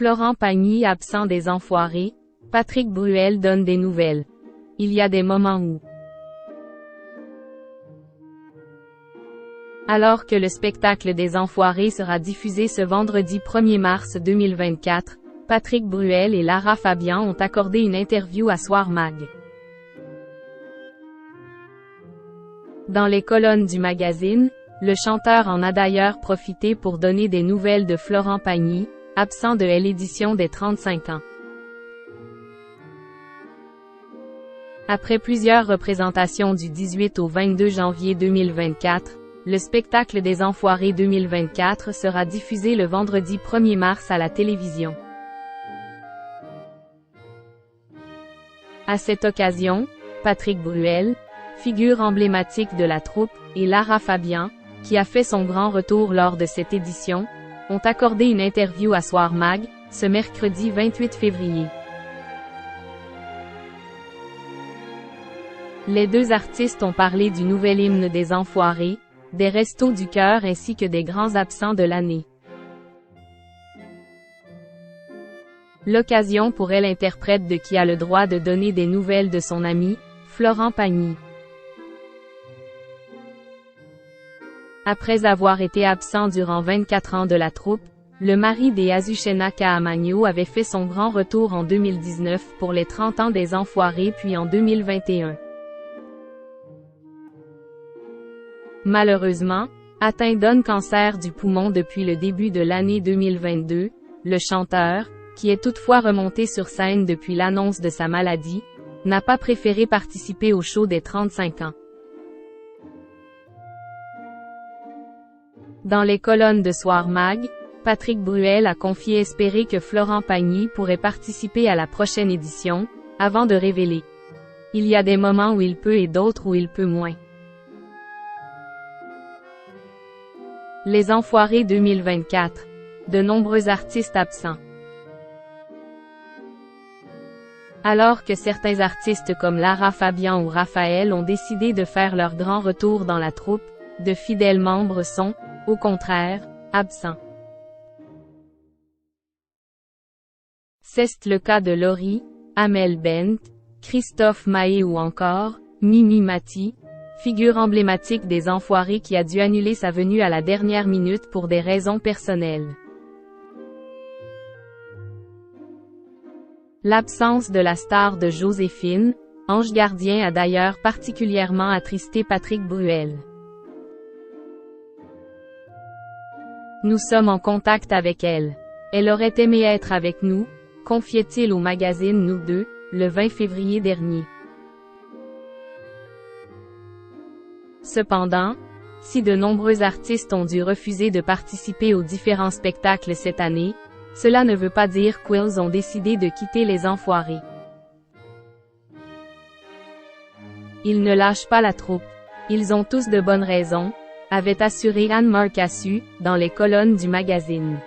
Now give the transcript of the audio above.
Florent Pagny absent des Enfoirés, Patrick Bruel donne des nouvelles. Il y a des moments où, alors que le spectacle des Enfoirés sera diffusé ce vendredi 1er mars 2024, Patrick Bruel et Lara Fabian ont accordé une interview à Soir Mag. Dans les colonnes du magazine, le chanteur en a d'ailleurs profité pour donner des nouvelles de Florent Pagny, absent de l'édition des 35 ans. Après plusieurs représentations du 18 au 22 janvier 2024, le spectacle des Enfoirés 2024 sera diffusé le vendredi 1er mars à la télévision. À cette occasion, Patrick Bruel, figure emblématique de la troupe, et Lara Fabian, qui a fait son grand retour lors de cette édition, ont accordé une interview à Soir Mag, ce mercredi 28 février. Les deux artistes ont parlé du nouvel hymne des Enfoirés, des Restos du Cœur ainsi que des grands absents de l'année. L'occasion pour l'interprète de Qui a le droit de donner des nouvelles de son ami, Florent Pagny. Après avoir été absent durant 24 ans de la troupe, le mari d'Azucena Caamaño avait fait son grand retour en 2019 pour les 30 ans des Enfoirés puis en 2021. Malheureusement, atteint d'un cancer du poumon depuis le début de l'année 2022, le chanteur, qui est toutefois remonté sur scène depuis l'annonce de sa maladie, n'a pas préféré participer au show des 35 ans. Dans les colonnes de Soir Mag, Patrick Bruel a confié espérer que Florent Pagny pourrait participer à la prochaine édition, avant de révéler. Il y a des moments où il peut et d'autres où il peut moins. Les Enfoirés 2024. De nombreux artistes absents. Alors que certains artistes comme Lara Fabian ou Raphaël ont décidé de faire leur grand retour dans la troupe, de fidèles membres sont, au contraire, absents. C'est le cas de Laurie, Amel Bent, Christophe Maé ou encore, Mimi Mati, figure emblématique des Enfoirés qui a dû annuler sa venue à la dernière minute pour des raisons personnelles. L'absence de la star de Joséphine, ange gardien a d'ailleurs particulièrement attristé Patrick Bruel. Nous sommes en contact avec elle. Elle aurait aimé être avec nous, confiait-il au magazine Nous Deux, le 20 février dernier. Cependant, si de nombreux artistes ont dû refuser de participer aux différents spectacles cette année, cela ne veut pas dire qu'ils ont décidé de quitter les Enfoirés. Ils ne lâchent pas la troupe. Ils ont tous de bonnes raisons, avait assuré Anne Marcassu, dans les colonnes du magazine.